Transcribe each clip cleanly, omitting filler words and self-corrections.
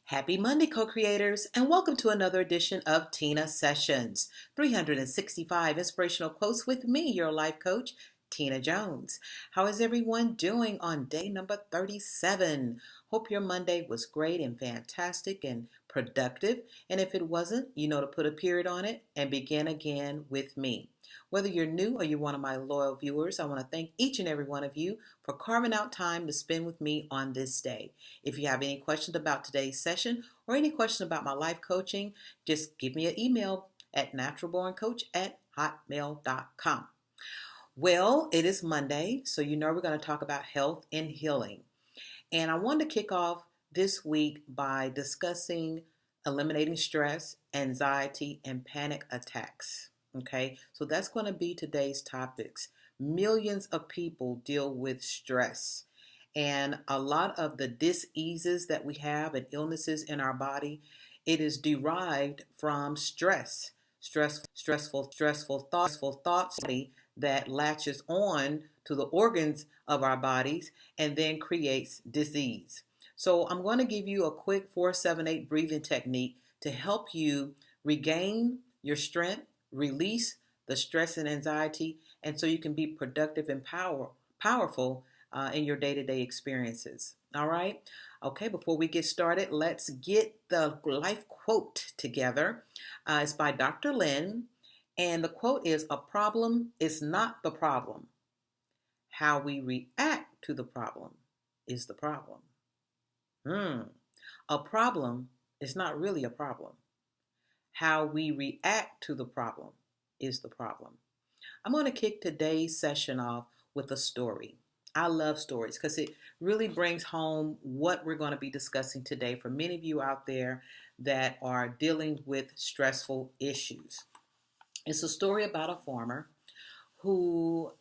Happy Monday, co-creators, and welcome to another edition of Teena Sessions, 365 inspirational quotes with me, your life coach, Teena Jones. How is everyone doing on day number 37? Hope your Monday was great and fantastic and productive. And if it wasn't, you know to put a period on it and begin again with me. Whether you're new or you're one of my loyal viewers, I want to thank each and every one of you for carving out time to spend with me on this day. If you have any questions about today's session or any questions about my life coaching, just give me an email at naturalborncoach@hotmail.com. Well, it is Monday, so you know we're going to talk about health and healing. And I wanted to kick off this week by discussing eliminating stress, anxiety, and panic attacks. Okay, so that's going to be today's topics. Millions of people deal with stress. And a lot of the diseases that we have and illnesses in our body, it is derived from stress. Stressful thoughts that latches on to the organs of our bodies and then creates disease. So I'm going to give you a quick 4-7-8 breathing technique to help you regain your strength, release the stress and anxiety, and so you can be productive and powerful in your day-to-day experiences. All right? Okay, before we get started, let's get the life quote together. It's by Dr. Lynn, and the quote is, "A problem is not the problem. How we react to the problem is the problem." A problem is not really a problem. How we react to the problem is the problem. I'm going to kick today's session off with a story. I love stories because it really brings home what we're going to be discussing today for many of you out there that are dealing with stressful issues. It's a story about a farmer who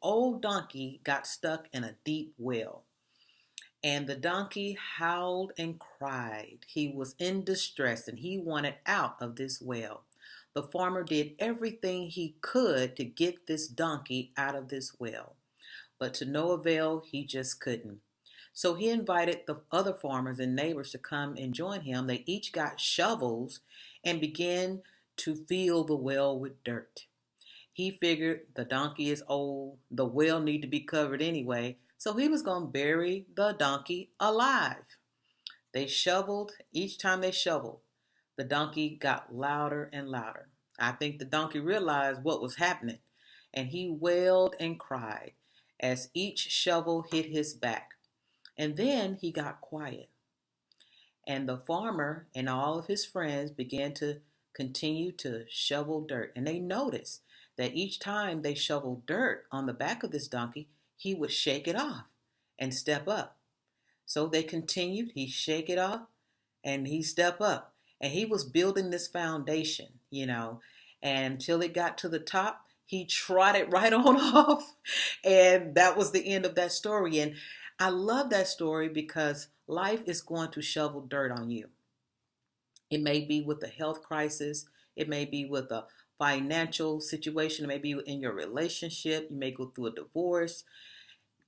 old donkey, got stuck in a deep well. And the donkey howled and cried. He was in distress and he wanted out of this well. The farmer did everything he could to get this donkey out of this well, but to no avail, he just couldn't. So he invited the other farmers and neighbors to come and join him. They each got shovels and began to fill the well with dirt. He figured the donkey is old, the well need to be covered anyway, so he was going to bury the donkey alive. They shoveled. Each time they shoveled, the donkey got louder and louder. I think the donkey realized what was happening, and he wailed and cried as each shovel hit his back. And then he got quiet, and the farmer and all of his friends began to continue to shovel dirt. And they noticed that each time they shoveled dirt on the back of this donkey, he would shake it off and step up. So they continued. He shake it off and he step up. And he was building this foundation, and until it got to the top, he trotted right on off. And that was the end of that story. And I love that story because life is going to shovel dirt on you. It may be with a health crisis. It may be with a financial situation. It may be in your relationship. You may go through a divorce.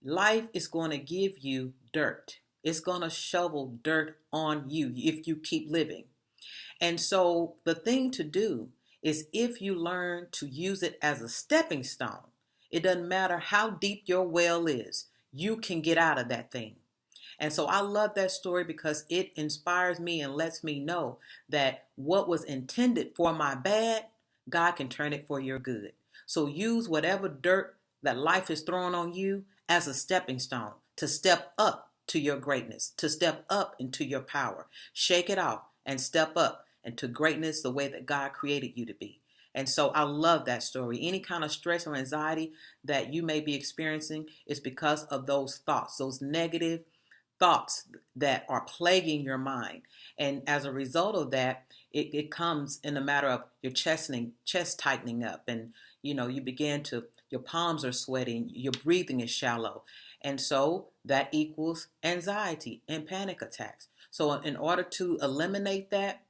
Life is going to give you dirt. It's going to shovel dirt on you if you keep living. And so the thing to do is, if you learn to use it as a stepping stone, it doesn't matter how deep your well is, you can get out of that thing. And so I love that story because it inspires me and lets me know that what was intended for my bad, God can turn it for your good. So use whatever dirt that life is throwing on you as a stepping stone to step up to your greatness, to step up into your power. Shake it off and step up into greatness the way that God created you to be. And so I love that story. Any kind of stress or anxiety that you may be experiencing is because of those thoughts, those negative thoughts that are plaguing your mind. And as a result of that, it comes in a matter of your chest tightening up, and you begin to, your palms are sweating, your breathing is shallow. And so that equals anxiety and panic attacks. So in order to eliminate that,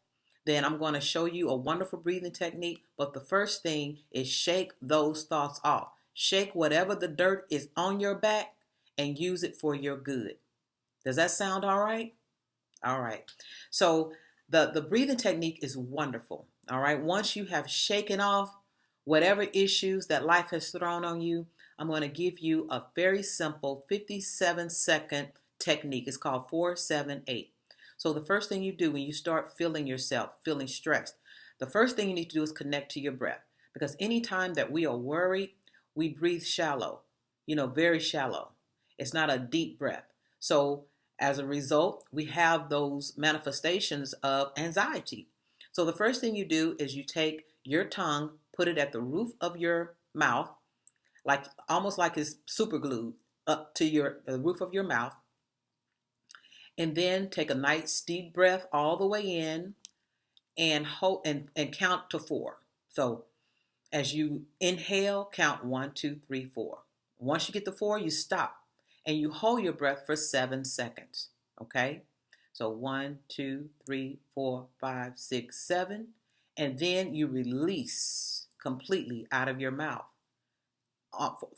then I'm going to show you a wonderful breathing technique. But the first thing is shake those thoughts off. Shake whatever the dirt is on your back and use it for your good. Does that sound all right? All right. So the breathing technique is wonderful. All right. Once you have shaken off whatever issues that life has thrown on you, I'm going to give you a very simple 57-second technique. It's called 478. So the first thing you do when you start feeling yourself feeling stressed, the first thing you need to do is connect to your breath. Because anytime that we are worried, we breathe shallow, very shallow. It's not a deep breath. So as a result, we have those manifestations of anxiety. So the first thing you do is you take your tongue, put it at the roof of your mouth, like almost like it's super glued up to the roof of your mouth, and then take a nice deep breath all the way in and hold and count to 4. So as you inhale, count 1, 2, 3, 4. Once you get to 4, you stop and you hold your breath for 7 seconds. Okay? So 1, 2, 3, 4, 5, 6, 7. And then you release completely out of your mouth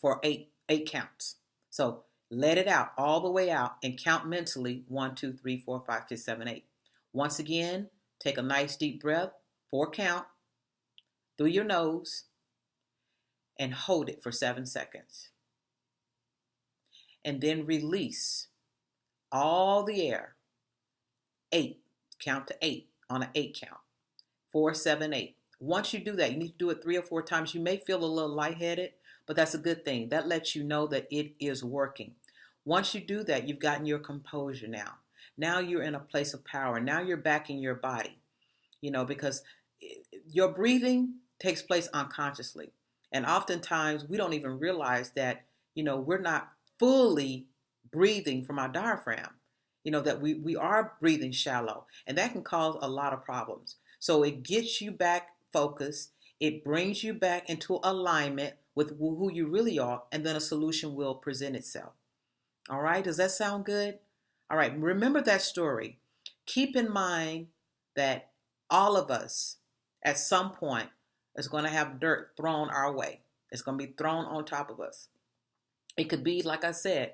for eight counts. So let it out all the way out and count mentally 1, 2, 3, 4, 5, 6, 7, 8. Once again, take a nice deep breath, 4 count through your nose and hold it for 7 seconds. And then release all the air. 8. Count to 8 on an 8 count. 4, 7, 8. Once you do that, you need to do it 3 or 4 times. You may feel a little lightheaded, but that's a good thing. That lets you know that it is working. Once you do that, you've gotten your composure now. Now you're in a place of power. Now you're back in your body, because your breathing takes place unconsciously. And oftentimes we don't even realize that, we're not fully breathing from our diaphragm, that we are breathing shallow. And that can cause a lot of problems. So it gets you back focused. It brings you back into alignment with who you really are. And then a solution will present itself. All right. Does that sound good? All right. Remember that story. Keep in mind that all of us at some point is going to have dirt thrown our way. It's going to be thrown on top of us. It could be, like I said,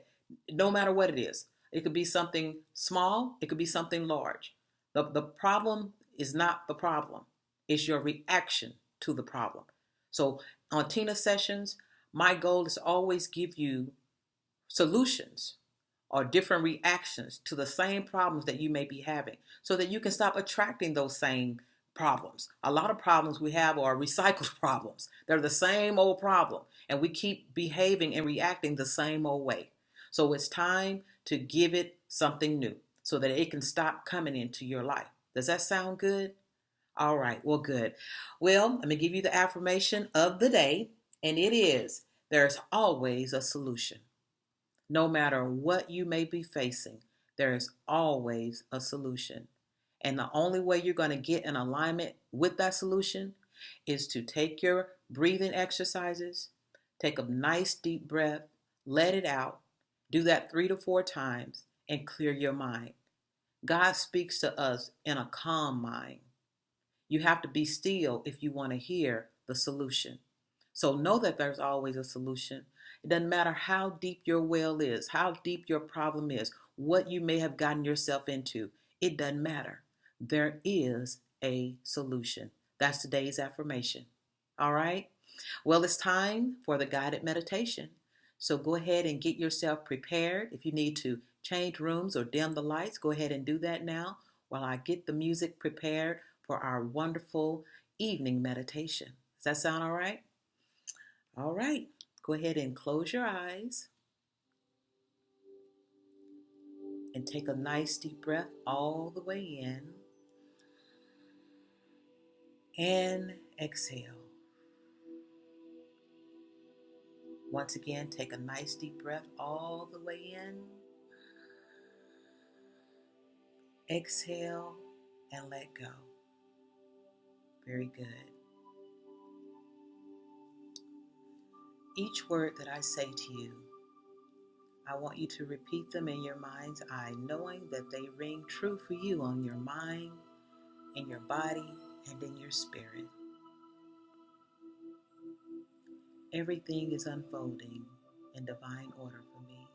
no matter what it is. It could be something small. It could be something large. The problem is not the problem. It's your reaction to the problem. So on Teena sessions, my goal is to always give you solutions or different reactions to the same problems that you may be having so that you can stop attracting those same problems. A lot of problems we have are recycled problems. They're the same old problem, and we keep behaving and reacting the same old way. So it's time to give it something new so that it can stop coming into your life. Does that sound good? All right, well, good. Well, let me give you the affirmation of the day, and it is, there's always a solution. No matter what you may be facing, there is always a solution. And the only way you're going to get in alignment with that solution is to take your breathing exercises, take a nice deep breath, let it out, do that 3 to 4 times, and clear your mind. God speaks to us in a calm mind. You have to be still if you want to hear the solution. So know that there's always a solution. It doesn't matter how deep your well is, how deep your problem is, what you may have gotten yourself into. It doesn't matter. There is a solution. That's today's affirmation. All right? Well, it's time for the guided meditation. So go ahead and get yourself prepared. If you need to change rooms or dim the lights, go ahead and do that now while I get the music prepared for our wonderful evening meditation. Does that sound all right? All right. Go ahead and close your eyes and take a nice deep breath all the way in and exhale. Once again, take a nice deep breath all the way in, exhale, and let go. Very good. Each word that I say to you, I want you to repeat them in your mind's eye, knowing that they ring true for you on your mind, in your body, and in your spirit. Everything is unfolding in divine order for me.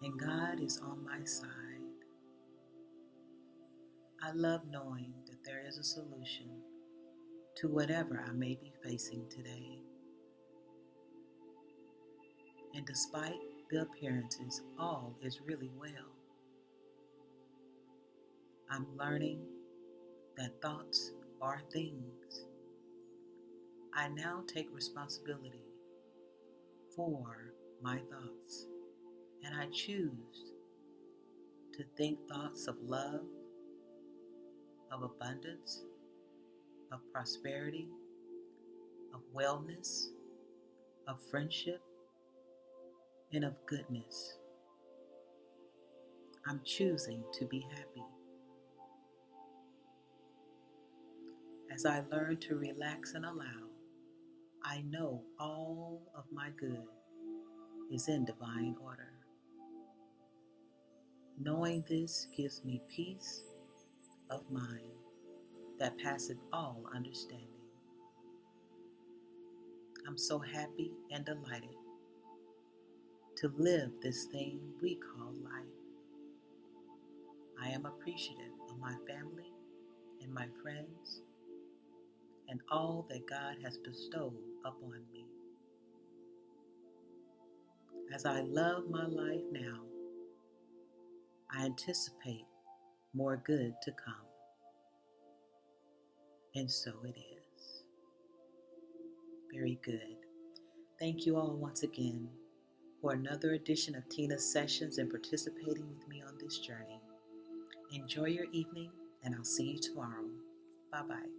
And God is on my side. I love knowing that there is a solution to whatever I may be facing today. And despite the appearances, all is really well. I'm learning that thoughts are things. I now take responsibility for my thoughts, and I choose to think thoughts of love, of abundance, of prosperity, of wellness, of friendship, and of goodness. I'm choosing to be happy. As I learn to relax and allow, I know all of my good is in divine order. Knowing this gives me peace of mind that passeth all understanding. I'm so happy and delighted to live this thing we call life. I am appreciative of my family and my friends and all that God has bestowed upon me. As I love my life now, I anticipate more good to come. And so it is. Very good. Thank you all once again for another edition of Teena's Sessions and participating with me on this journey. Enjoy your evening, and I'll see you tomorrow. Bye-bye.